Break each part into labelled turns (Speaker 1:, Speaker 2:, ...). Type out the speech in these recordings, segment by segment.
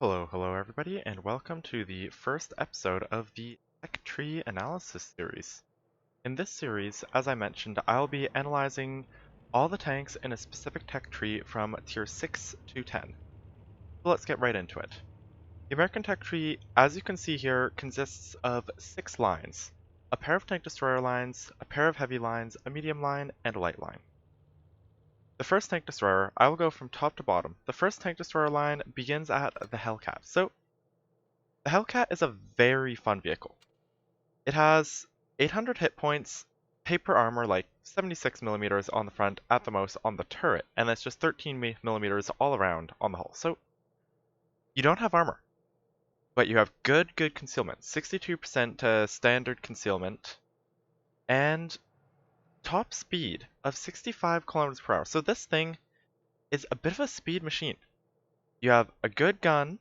Speaker 1: Hello everybody, and welcome to the first episode of the Tech Tree Analysis series. In this series, as I mentioned, I'll be analyzing all the tanks in a specific tech tree from tier 6 to 10. So let's get right into it. The American tech tree, as you can see here, consists of 6 lines. A pair of tank destroyer lines, a pair of heavy lines, a medium line, and a light line. The first tank destroyer, I will go from top to bottom. The first tank destroyer line begins at the Hellcat. So the Hellcat is a very fun vehicle. It has 800 hit points, paper armor like 76mm on the front at the most on the turret, and that's just 13mm all around on the hull. So you don't have armor, but you have good concealment, 62% standard concealment, and top speed of 65 kilometers per hour. So this thing is a bit of a speed machine. You have a good gun,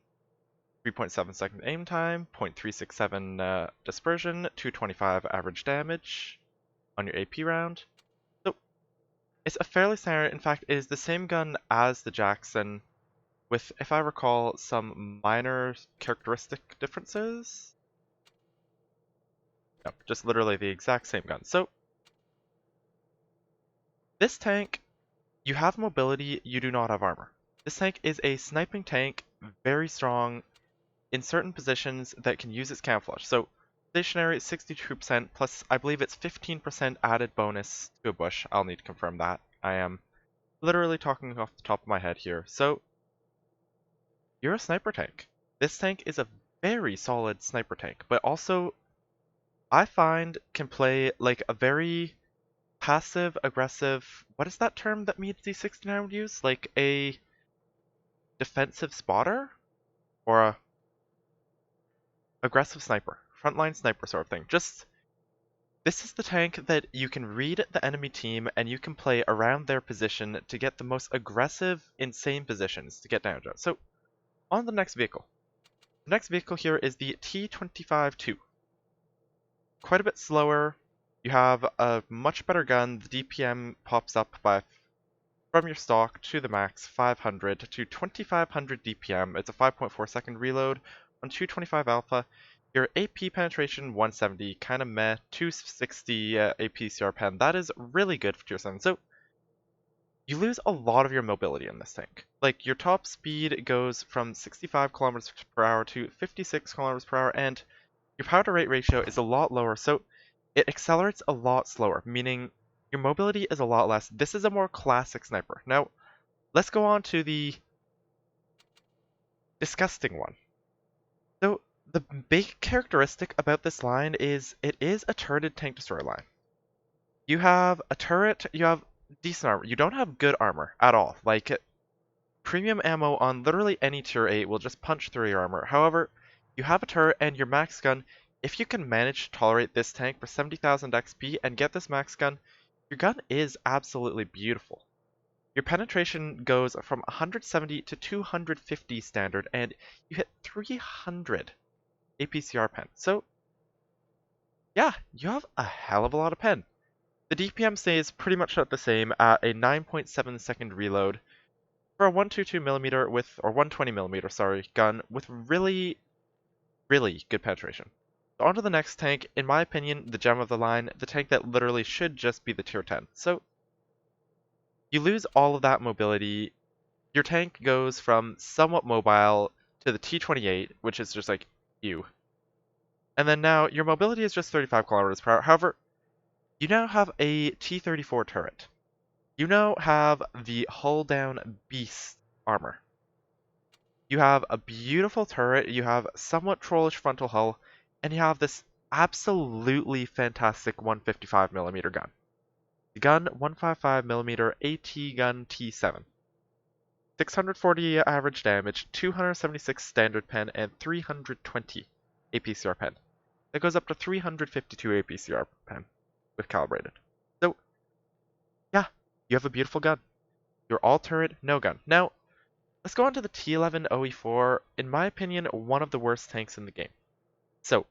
Speaker 1: 3.7 second aim time, 0.367 dispersion, 225 average damage on your AP round. So it's a fairly standard, in fact, it is the same gun as the Jackson with, if I recall, some minor characteristic differences. No, just literally the exact same gun. So this tank, you have mobility, you do not have armor. This tank is a sniping tank, very strong in certain positions that can use its camouflage. So stationary 62% plus I believe it's 15% added bonus to a bush. I'll need to confirm that. I am literally talking off the top of my head here. So you're a sniper tank. This tank is a very solid sniper tank, but also I find can play like a very passive aggressive, what is that term that Me-D69 would use? Like a defensive spotter? Or a aggressive sniper, frontline sniper sort of thing. This is the tank that you can read the enemy team and you can play around their position to get the most aggressive, insane positions to get damage out. So, on the next vehicle. The next vehicle here is the T28 Quite a bit slower. You have a much better gun. The DPM pops up from your stock to the max 500 to 2500 DPM. It's a 5.4 second reload on 225 alpha. Your AP penetration 170, kind of meh. 260 AP CR pen. That is really good for tier 7. So you lose a lot of your mobility in this tank. Like your top speed goes from 65 kilometers per hour to 56 kilometers per hour, and your power to rate ratio is a lot lower. So it accelerates a lot slower, meaning your mobility is a lot less. This is a more classic sniper. Now, let's go on to the disgusting one. So, the big characteristic about this line is it is a turreted tank destroyer line. You have a turret, you have decent armor. You don't have good armor at all. Like, premium ammo on literally any tier 8 will just punch through your armor. However, you have a turret and your max gun. If you can manage to tolerate this tank for 70,000 XP and get this max gun, your gun is absolutely beautiful. Your penetration goes from 170 to 250 standard, and you hit 300 APCR pen. So, yeah, you have a hell of a lot of pen. The DPM stays pretty much at the same at a 9.7 second reload for a 122mm or 120mm, sorry, gun with really good penetration. So on to the next tank, in my opinion, the gem of the line, the tank that literally should just be the tier 10. So, you lose all of that mobility. Your tank goes from somewhat mobile to the T28, which is just like you. And then now your mobility is just 35 kilometers per hour. However, you now have a T34 turret. You now have the hull down beast armor. You have a beautiful turret, you have somewhat trollish frontal hull, and you have this absolutely fantastic 155mm gun. The gun 155mm AT gun T7. 640 average damage, 276 standard pen, and 320 APCR pen. That goes up to 352 APCR pen with calibrated. So, yeah, you have a beautiful gun. You're all turret, no gun. Now, let's go on to the T11 OE4, in my opinion, one of the worst tanks in the game. So,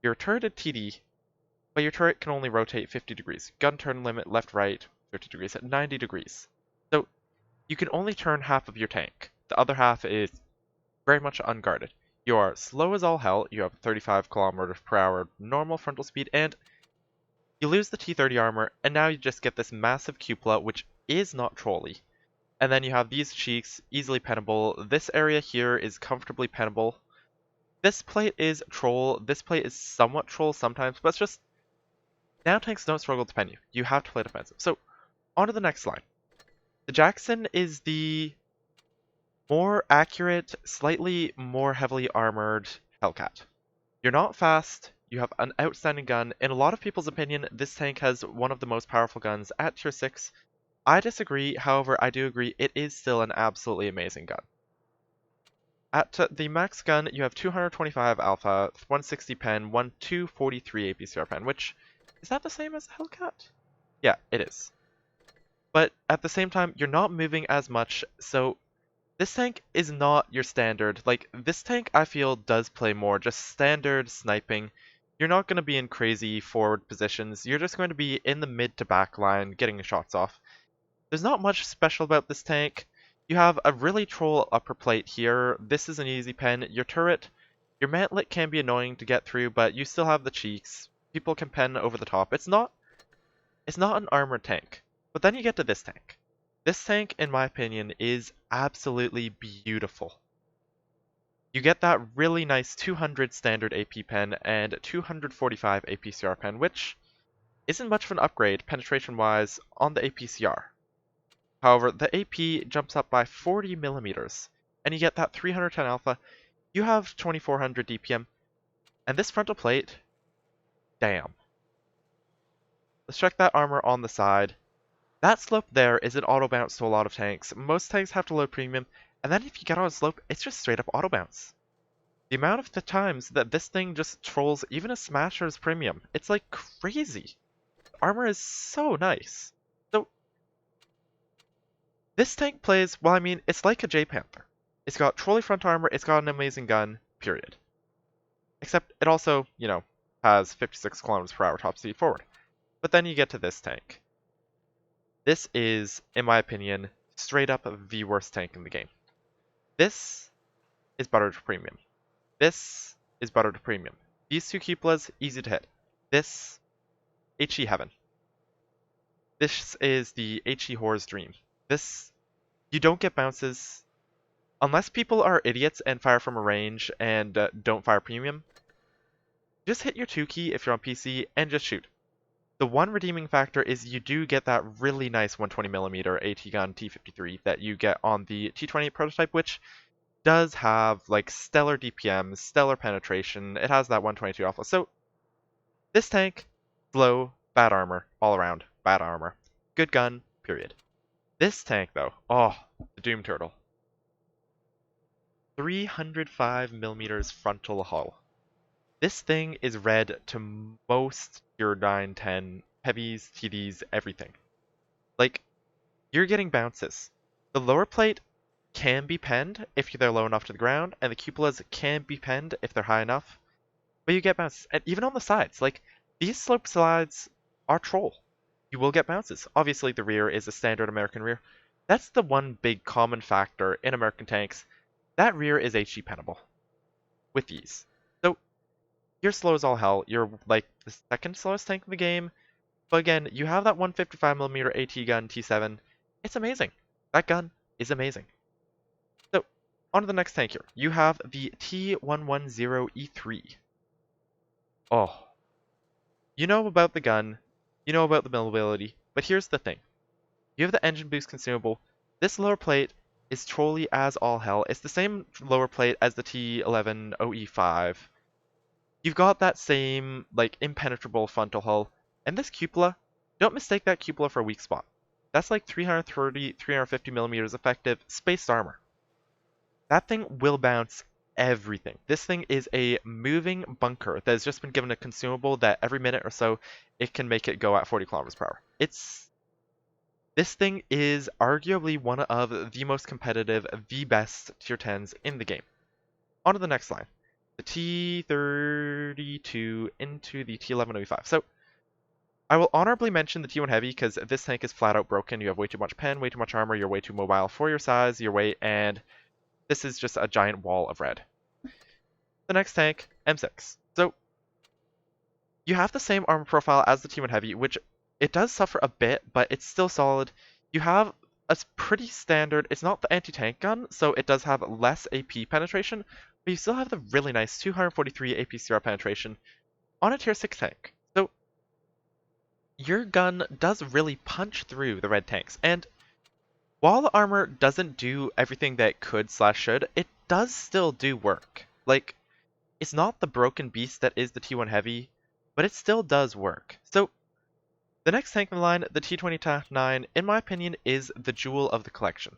Speaker 1: you're a turreted TD, but your turret can only rotate 50 degrees. Gun turn limit left-right, 30 degrees at 90 degrees. So, you can only turn half of your tank. The other half is very much unguarded. You are slow as all hell, you have 35 kilometers per hour normal frontal speed, and you lose the T30 armor, and now you just get this massive cupola, which is not trolly. And then you have these cheeks, easily pennable. This area here is comfortably pennable. This plate is troll, this plate is somewhat troll sometimes, but it's just, now tanks don't struggle to pen you. You have to play defensive. So, on to the next line. The Jackson is the more accurate, slightly more heavily armored Hellcat. You're not fast, you have an outstanding gun. In a lot of people's opinion, this tank has one of the most powerful guns at tier 6. I disagree, however, I do agree it is still an absolutely amazing gun. At the max gun, you have 225 alpha, 160 pen, 243 APCR pen, which, is that the same as the Hellcat? Yeah, it is. But at the same time, you're not moving as much, so this tank is not your standard. Like, this tank, I feel, does play more just standard sniping. You're not going to be in crazy forward positions. You're just going to be in the mid to back line, getting shots off. There's not much special about this tank. You have a really troll upper plate here. This is an easy pen. Your turret, your mantlet can be annoying to get through, but you still have the cheeks. People can pen over the top. It's not an armored tank. But then you get to this tank. This tank, in my opinion, is absolutely beautiful. You get that really nice 200 standard AP pen and 245 APCR pen, which isn't much of an upgrade penetration-wise on the APCR. However, the AP jumps up by 40 millimeters, and you get that 310 alpha. You have 2400 DPM, and this frontal plate, damn. Let's check that armor on the side. That slope there is an auto bounce to a lot of tanks. Most tanks have to load premium, and then if you get on a slope, it's just straight up auto bounce. The amount of the times that this thing just trolls even a Smasher's premium, it's like crazy. The armor is so nice. So, this tank plays, well, I mean, it's like a J-Panther. It's got trolley front armor, it's got an amazing gun, period. Except it also, you know, has 56 kilometers per hour top speed forward. But then you get to this tank. This is, in my opinion, straight up the worst tank in the game. This is butter to premium. This is butter to premium. These two cupolas, easy to hit. This, HE heaven. This is the HE whore's dream. This, you don't get bounces. Unless people are idiots and fire from a range and don't fire premium, just hit your 2 key if you're on PC and just shoot. The one redeeming factor is you do get that really nice 120mm AT gun T53 that you get on the T28 prototype, which does have like stellar DPM, stellar penetration. It has that 122 alpha. So this tank, slow, bad armor, all around, bad armor. Good gun, period. This tank though, oh, the Doom Turtle. 305mm frontal hull. This thing is red to most tier 9, 10, heavies, TDs, everything. Like, you're getting bounces. The lower plate can be penned if they're low enough to the ground, and the cupolas can be penned if they're high enough. But you get bounces. And even on the sides, like, these slope slides are troll. You will get bounces. Obviously, the rear is a standard American rear. That's the one big common factor in American tanks. That rear is HE pennable. With ease. So, you're slow as all hell. You're like the second slowest tank in the game. But again, you have that 155mm AT gun T7. It's amazing. That gun is amazing. So, on to the next tank here. You have the T110E3. Oh. You know about the gun. You know about the mobility. But here's the thing. You have the engine boost consumable. This lower plate is trolly as all hell. It's the same lower plate as the T11 OE5. You've got that same, like, impenetrable frontal hull. And this cupola, don't mistake that cupola for a weak spot. That's like 330, 350mm effective spaced armor. That thing will bounce everything. This thing is a moving bunker that has just been given a consumable that every minute or so, it can make it go at 40 kilometers per hour. This thing is arguably one of the most competitive, the best tier 10s in the game. On to the next line. The T32 into the T11 OE5. So, I will honorably mention the T1 Heavy because this tank is flat out broken. You have way too much pen, way too much armor, you're way too mobile for your size, your weight, and this is just a giant wall of red. The next tank, M6. So you have the same armor profile as the T1 Heavy, which it does suffer a bit, but it's still solid. You have a pretty standard, it's not the anti-tank gun, so it does have less AP penetration, but you still have the really nice 243 AP CR penetration on a tier 6 tank. So your gun does really punch through the red tanks, and while the armor doesn't do everything that it could/should, it does still do work. Like, it's not the broken beast that is the T1 Heavy, but it still does work. So the next tank in the line, the T29, in my opinion, is the jewel of the collection.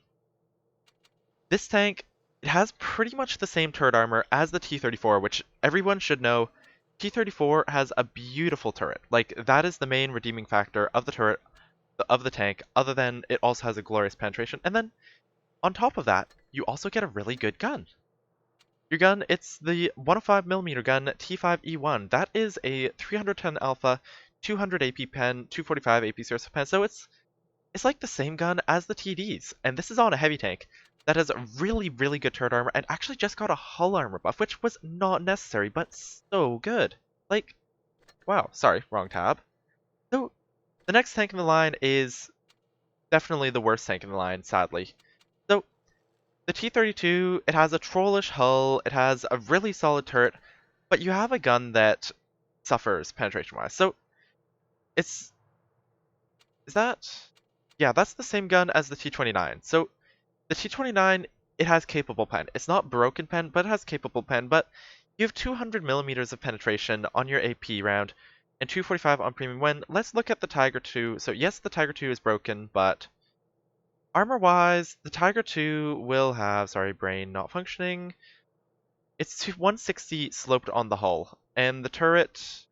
Speaker 1: This tank, it has pretty much the same turret armor as the T34, which everyone should know. T34 has a beautiful turret. Like, that is the main redeeming factor of the turret, of the tank, other than it also has a glorious penetration. And then, on top of that, you also get a really good gun. Your gun, it's the 105mm gun T5E1. That is a 310 alpha, 200 AP pen, 245 AP serious pen, so it's like the same gun as the TDs, and this is on a heavy tank that has really, really good turret armor and actually just got a hull armor buff, which was not necessary, but so good. Like, wow, sorry, wrong tab. So, the next tank in the line is definitely the worst tank in the line, sadly. So, the T32, it has a trollish hull, it has a really solid turret, but you have a gun that suffers penetration-wise. So, is that? Yeah, that's the same gun as the T29. So, the T29, it has capable pen. It's not broken pen, but it has capable pen, but you have 200mm of penetration on your AP round, and 245 on premium when. Let's look at the Tiger 2. So yes, the Tiger 2 is broken, but armor-wise, the Tiger 2 will have, sorry, brain not functioning. It's 160 sloped on the hull, and the turret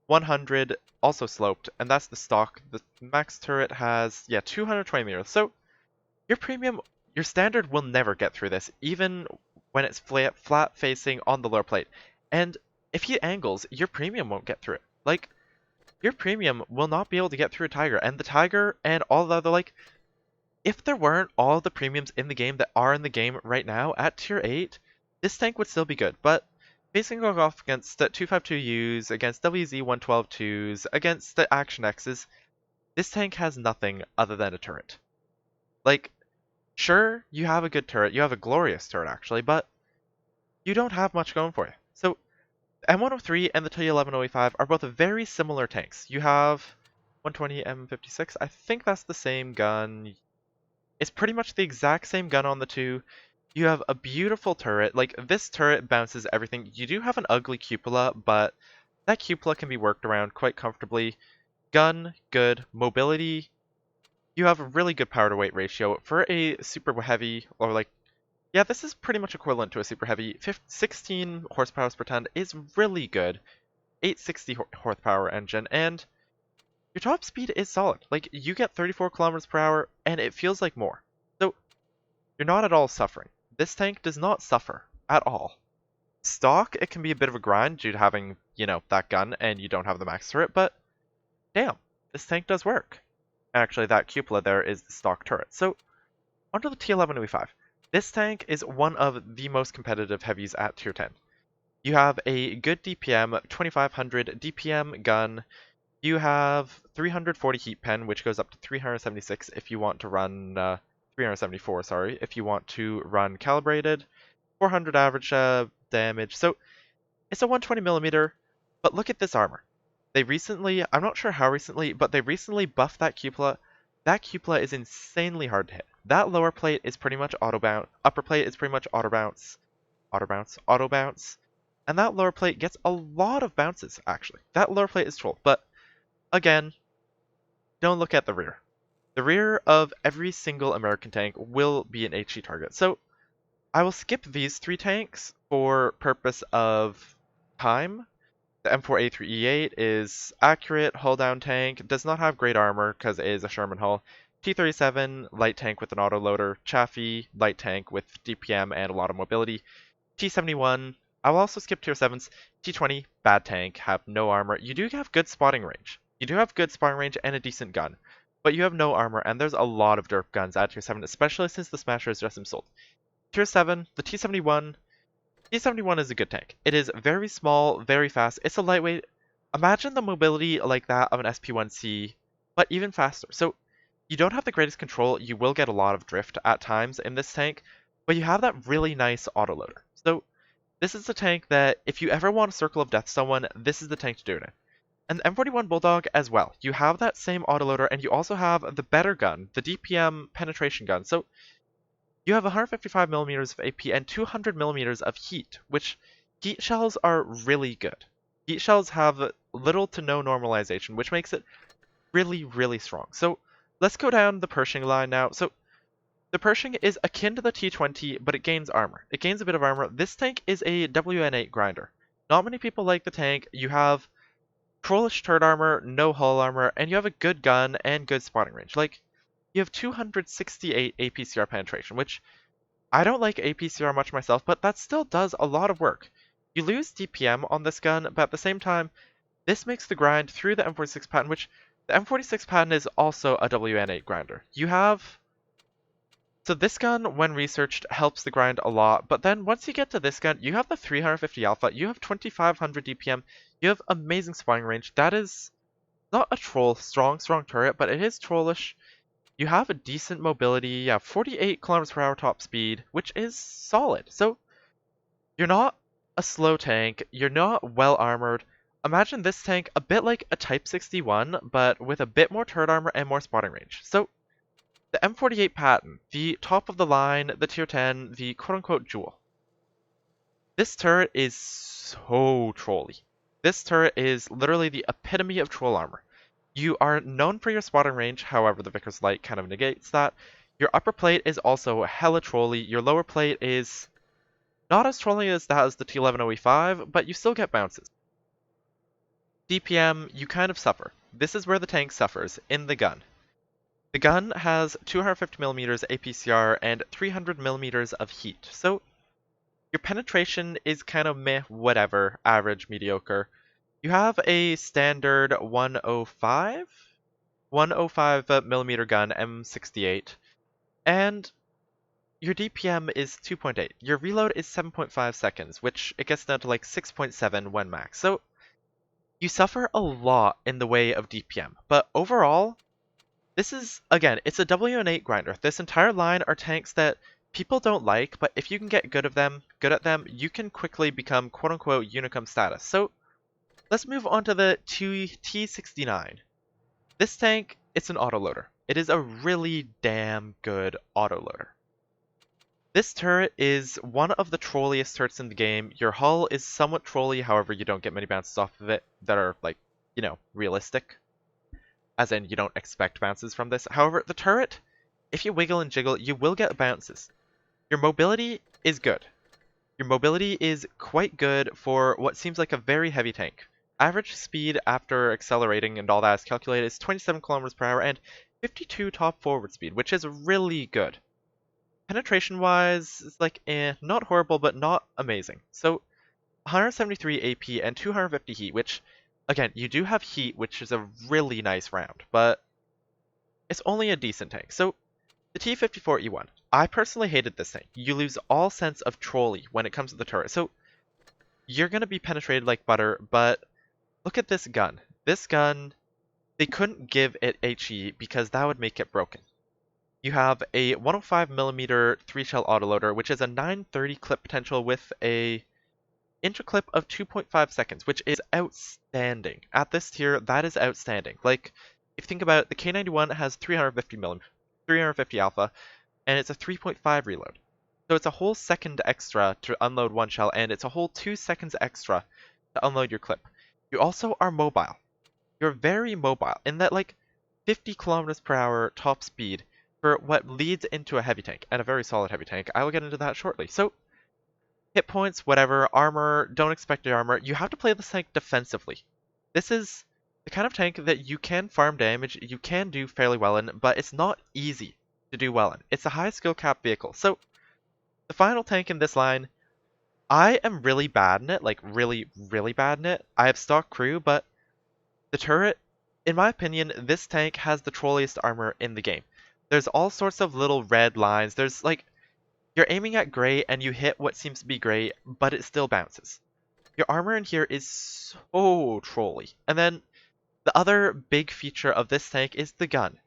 Speaker 1: 100 also sloped, and that's the stock. The max turret has, yeah, 220 meters. So your premium, your standard will never get through this, even when it's flat facing on the lower plate. And if he angles, your premium won't get through it. Like, your premium will not be able to get through a Tiger. And the Tiger and all the other, like, if there weren't all the premiums in the game that are in the game right now at tier 8, this tank would still be good. But facing off against the 252Us, against WZ-112-2s, against the Action X's, this tank has nothing other than a turret. Like, sure, you have a good turret, you have a glorious turret actually, but you don't have much going for you. So, M103 and the T1105 are both very similar tanks. You have 120 M56, I think that's the same gun. It's pretty much the exact same gun on the two. You have a beautiful turret, like this turret bounces everything. You do have an ugly cupola, but that cupola can be worked around quite comfortably. Gun, good. Mobility, you have a really good power to weight ratio. For a super heavy, or like, yeah, this is pretty much equivalent to a super heavy. 16 horsepower per ton is really good. 860 horsepower engine, and your top speed is solid. Like, you get 34 kilometers per hour, and it feels like more. So, you're not at all suffering. This tank does not suffer at all. Stock, it can be a bit of a grind due to having, you know, that gun, and you don't have the max turret, but damn, this tank does work. Actually, that cupola there is the stock turret. So, onto the T1105. This tank is one of the most competitive heavies at tier 10. You have a good DPM, 2500 DPM gun. You have 340 heat pen, which goes up to 376 if you want to run, 374, sorry, if you want to run calibrated. 400 average damage. So, it's a 120mm, but look at this armor. They recently, I'm not sure how recently, but they recently buffed that cupola. That cupola is insanely hard to hit. That lower plate is pretty much auto bounce. Upper plate is pretty much auto bounce. Auto bounce. And that lower plate gets a lot of bounces, actually. That lower plate is troll. But, again, don't look at the rear. The rear of every single American tank will be an HE target. So, I will skip these three tanks for purpose of time. The M48 is accurate, hull down tank, does not have great armor because it is a Sherman hull. T37, light tank with an autoloader. Chaffee, light tank with DPM and a lot of mobility. T71, I will also skip tier 7s. T20, bad tank, have no armor. You do have good spotting range. You do have good spotting range and a decent gun. but you have no armor, and there's a lot of derp guns at tier 7, especially since the Smasher is just been sold. Tier 7, the T71. T71 is a good tank. It is very small, very fast. It's a lightweight. Imagine the mobility like that of an SP1C, but even faster. So you don't have the greatest control. You will get a lot of drift at times in this tank, but you have that really nice autoloader. So this is the tank that if you ever want a Circle of Death someone, this is the tank to do it in. And the M41 Bulldog as well. You have that same autoloader, and you also have the better gun, the DPM penetration gun. So you have 155 millimeters of AP and 200 millimeters of heat, which heat shells are really good. Heat shells have little to no normalization, which makes it really, really strong. So let's go down the Pershing line now. So the Pershing is akin to the T20, but it gains armor. It gains a bit of armor. This tank is a WN8 grinder. Not many people like the tank. You have trollish turret armor, no hull armor, and you have a good gun and good spotting range. Like, you have 268 APCR penetration, which I don't like APCR much myself, but that still does a lot of work. You lose DPM on this gun, but at the same time, this makes the grind through the M46 Patton, which the M46 Patton is also a WN8 grinder. So this gun, when researched, helps the grind a lot, but then once you get to this gun, you have the 350 alpha, you have 2500 DPM, you have amazing spotting range. That is not a strong turret, but it is trollish. You have a decent mobility, you have 48 kilometers per hour top speed, which is solid. So you're not a slow tank, you're not well armored. Imagine this tank a bit like a Type 61, but with a bit more turret armor and more spotting range. So the M48 Patton, the top of the line, the tier 10, the quote-unquote jewel. This turret is so trolly. This turret is literally the epitome of troll armor. You are known for your spotting range, however the Vickers Light kind of negates that. Your upper plate is also hella trolly. Your lower plate is not as trolly as that as the T11OE5, but you still get bounces. DPM, you kind of suffer. This is where the tank suffers, in the gun. The gun has 250mm APCR and 300mm of heat, so your penetration is kind of meh, whatever, average, mediocre. You have a standard 105mm gun, M68, and your DPM is 2.8. Your reload is 7.5 seconds, which it gets down to like 6.7 when max. So you suffer a lot in the way of DPM, but overall, this is, again, it's a WN8 grinder. This entire line are tanks that people don't like, but if you can get good at them, you can quickly become quote-unquote unicum status. So let's move on to the T69. This tank, it's an autoloader. It is a really damn good autoloader. This turret is one of the trolliest turrets in the game. Your hull is somewhat trolly, however you don't get many bounces off of it that are, like, you know, realistic. As in, you don't expect bounces from this. However, the turret, if you wiggle and jiggle, you will get bounces. Your mobility is good. Your mobility is quite good for what seems like a very heavy tank. Average speed after accelerating and all that is calculated is 27 kilometers per hour and 52 top forward speed, which is really good. Penetration-wise, it's like, not horrible, but not amazing. So, 173 AP and 250 heat, which, again, you do have heat, which is a really nice round, but it's only a decent tank. So, the T54E1. I personally hated this tank. You lose all sense of trolley when it comes to the turret. So, you're going to be penetrated like butter, but look at this gun. This gun, they couldn't give it HE because that would make it broken. You have a 105mm 3-shell autoloader, which is a 930 clip potential with a interclip of 2.5 seconds, which is outstanding. At this tier, that is outstanding. Like, if you think about it, the K91 has 350 alpha, and it's a 3.5 reload. So it's a whole second extra to unload one shell, and it's a whole 2 seconds extra to unload your clip. You also are mobile. You're very mobile, in that, like, 50 kilometers per hour top speed for what leads into a heavy tank, and a very solid heavy tank. I will get into that shortly. So, hit points, whatever, armor, don't expect your armor. You have to play this tank defensively. This is the kind of tank that you can farm damage, you can do fairly well in, but it's not easy to do well in. It's a high skill cap vehicle. So, the final tank in this line, I am really bad in it, like really, really bad in it. I have stock crew, but the turret, in my opinion, this tank has the trolliest armor in the game. There's all sorts of little red lines. There's like, you're aiming at gray and you hit what seems to be gray, but it still bounces. Your armor in here is so trolly. And then the other big feature of this tank is the gun.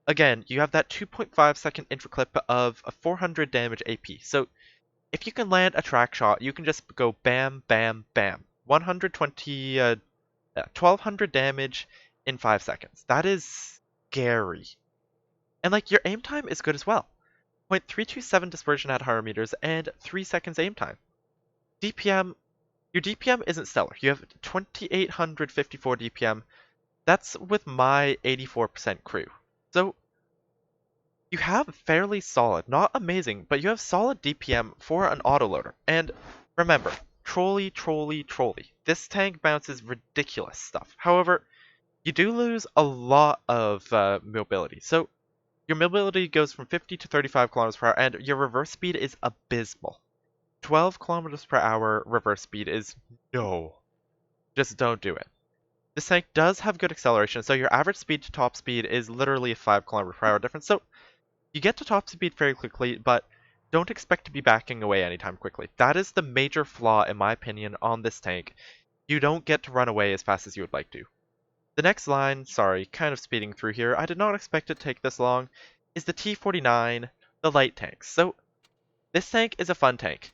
Speaker 1: Again, you have that 2.5 second infraclip of a 400 damage AP. So if you can land a track shot, you can just go bam, bam, bam. 1200 damage in 5 seconds. That is scary. And like your aim time is good as well. 0.327 dispersion at 100 meters and 3 seconds aim time. DPM, your DPM isn't stellar. You have 2854 DPM. That's with my 84% crew. So you have fairly solid, not amazing, but you have solid DPM for an autoloader. And remember, trolley, trolley, trolley. This tank bounces ridiculous stuff. However, you do lose a lot of mobility. So your mobility goes from 50 to 35 kilometers per hour, and your reverse speed is abysmal. 12 kilometers per hour reverse speed is no. Just don't do it. This tank does have good acceleration, so your average speed to top speed is literally a 5 kilometer per hour difference. So you get to top speed very quickly, but don't expect to be backing away anytime quickly. That is the major flaw, in my opinion, on this tank. You don't get to run away as fast as you would like to. The next line, sorry, kind of speeding through here, I did not expect it to take this long, is the T49, the light tanks. So this tank is a fun tank.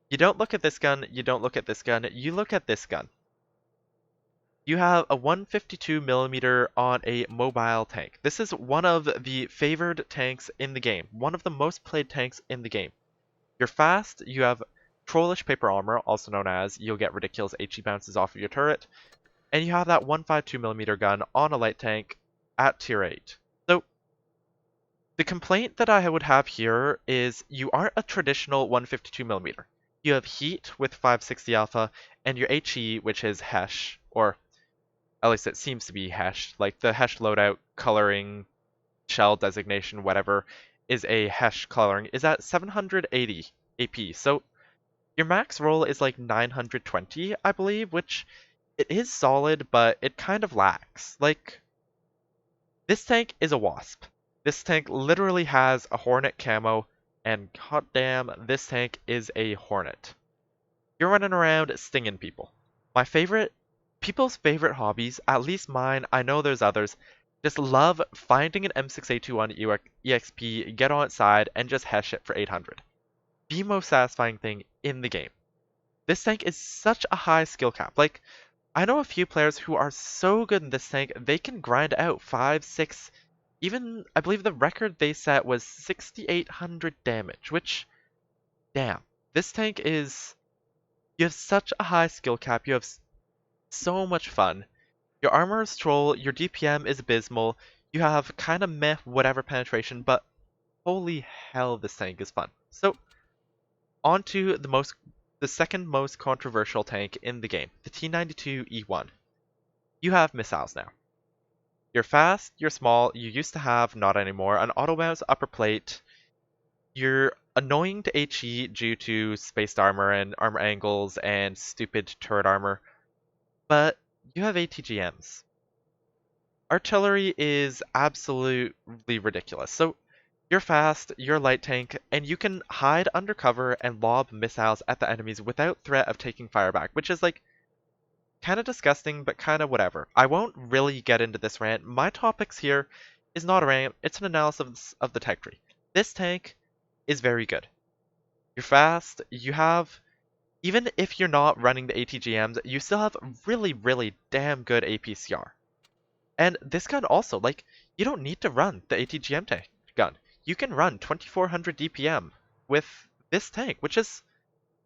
Speaker 1: You don't look at this gun, you don't look at this gun, you look at this gun. You have a 152mm on a mobile tank. This is one of the favored tanks in the game, one of the most played tanks in the game. You're fast, you have trollish paper armor, also known as you'll get ridiculous HE bounces off of your turret, and you have that 152mm gun on a light tank at tier 8. So the complaint that I would have here is you aren't a traditional 152mm. You have heat with 560 alpha, and your HE, which is Hesh, or at least it seems to be Hesh, like the Hesh loadout coloring, shell designation, whatever, is a Hesh coloring, is at 780 AP. So your max roll is like 920, I believe, which it is solid, but it kind of lacks. Like, this tank is a wasp. This tank literally has a Hornet camo, and goddamn, this tank is a Hornet. You're running around stinging people. People's favorite hobbies, at least mine, I know there's others, just love finding an M6A21 EXP, get on its side, and just hesh it for 800. The most satisfying thing in the game. This tank is such a high skill cap. Like, I know a few players who are so good in this tank, they can grind out 5, 6, even, I believe the record they set was 6,800 damage, which, damn. This tank is, you have such a high skill cap, you have so much fun. Your armor is troll, your DPM is abysmal, you have kind of meh whatever penetration, but holy hell this tank is fun. So, on to the second most controversial tank in the game, the T92E1. You have missiles now. You're fast, you're small, you used to have, not anymore, an auto bounce upper plate. You're annoying to HE due to spaced armor and armor angles and stupid turret armor, but you have ATGMs. Artillery is absolutely ridiculous. So you're fast, you're a light tank, and you can hide under cover and lob missiles at the enemies without threat of taking fire back, which is like kind of disgusting, but kind of whatever. I won't really get into this rant. My topics here is not a rant, it's an analysis of the tech tree. This tank is very good. You're fast, you have, even if you're not running the ATGMs, you still have really, really damn good APCR. And this gun also, like, you don't need to run the ATGM tank gun. You can run 2400 DPM with this tank,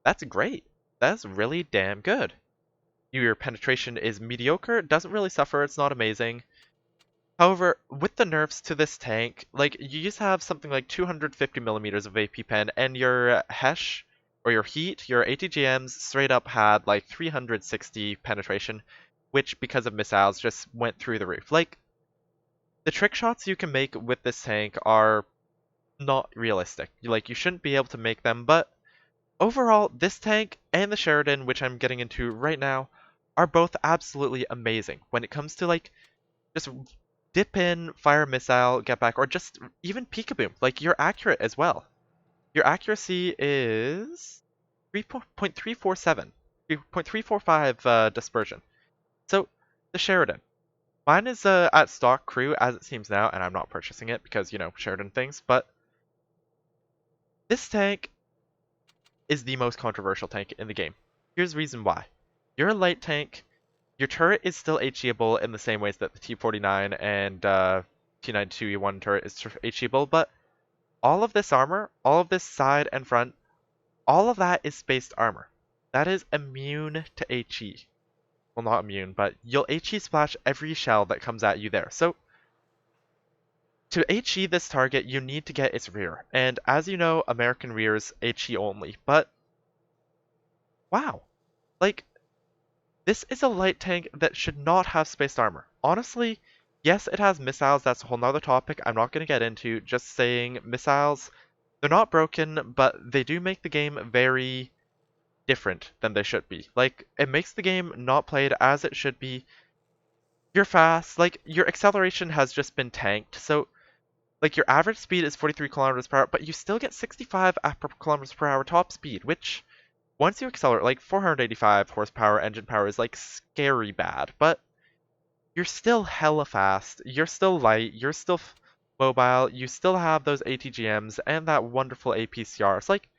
Speaker 1: that's great. That's really damn good. Your penetration is mediocre, doesn't really suffer, it's not amazing. However, with the nerfs to this tank, like, you used to have something like 250mm of AP pen, and your Hesh, or your Heat, your ATGMs straight up had like 360 penetration, which because of missiles just went through the roof. Like, the trick shots you can make with this tank are not realistic. Like, you shouldn't be able to make them, but overall, this tank and the Sheridan, which I'm getting into right now, are both absolutely amazing when it comes to like Just dip in, fire a missile, get back, or just even peekaboo. Like, you're accurate as well. Your accuracy is 3.347, 3.345 dispersion. So, the Sheridan. Mine is at stock crew as it seems now, and I'm not purchasing it because, you know, Sheridan things, but this tank is the most controversial tank in the game. Here's the reason why. You're a light tank, your turret is still HEable in the same ways that the T49 and T92E1 turret is HEable, but all of this armor, all of this side and front, all of that is spaced armor. That is immune to HE. Well, not immune, but you'll HE splash every shell that comes at you there. So, to HE this target, you need to get its rear. And as you know, American rears HE only. But, wow. Like, this is a light tank that should not have spaced armor. Honestly, yes, it has missiles. That's a whole nother topic I'm not going to get into. Just saying, missiles, they're not broken, but they do make the game very different than they should be. Like, it makes the game not played as it should be. You're fast, like, your acceleration has just been tanked, so, like, your average speed is 43 kilometers per hour, but you still get 65 kilometers per hour top speed, which, once you accelerate, like, 485 horsepower engine power is, like, scary bad, but you're still hella fast, you're still light, you're still mobile, you still have those ATGMs, and that wonderful APCR. It's like,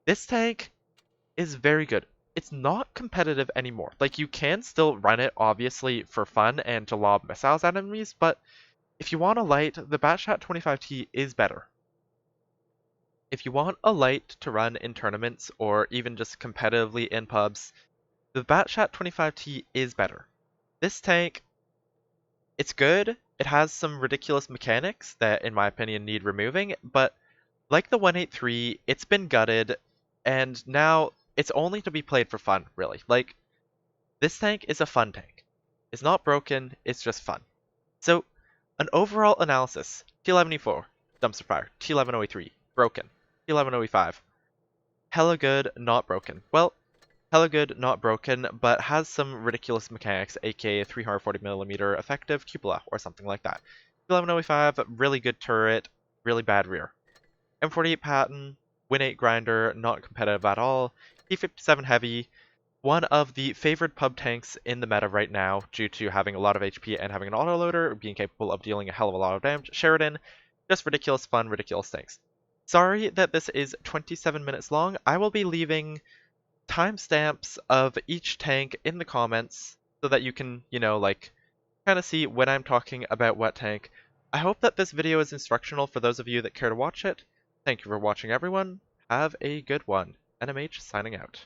Speaker 1: this tank is very good. It's not competitive anymore. Like, you can still run it, obviously, for fun and to lob missiles at enemies, but if you want a light, the Batchat 25T is better. If you want a light to run in tournaments, or even just competitively in pubs, the Batchat 25T is better. This tank, it's good. It has some ridiculous mechanics that, in my opinion, need removing, but like the 183, it's been gutted, and now it's only to be played for fun, really. Like, this tank is a fun tank. It's not broken, it's just fun. So, an overall analysis. T11E4, dumpster fire. T1103, broken. T1105, hella good, not broken. Well, hella good, not broken, but has some ridiculous mechanics, aka 340mm effective cupola, or something like that. T1105, really good turret, really bad rear. M48 Patton, Win 8 grinder, not competitive at all. T57 Heavy, one of the favored pub tanks in the meta right now due to having a lot of HP and having an autoloader, being capable of dealing a hell of a lot of damage. Sheridan, just ridiculous fun, ridiculous tanks. Sorry that this is 27 minutes long. I will be leaving timestamps of each tank in the comments so that you can, you know, like, kind of see when I'm talking about what tank. I hope that this video is instructional for those of you that care to watch it. Thank you for watching, everyone. Have a good one. NMH signing out.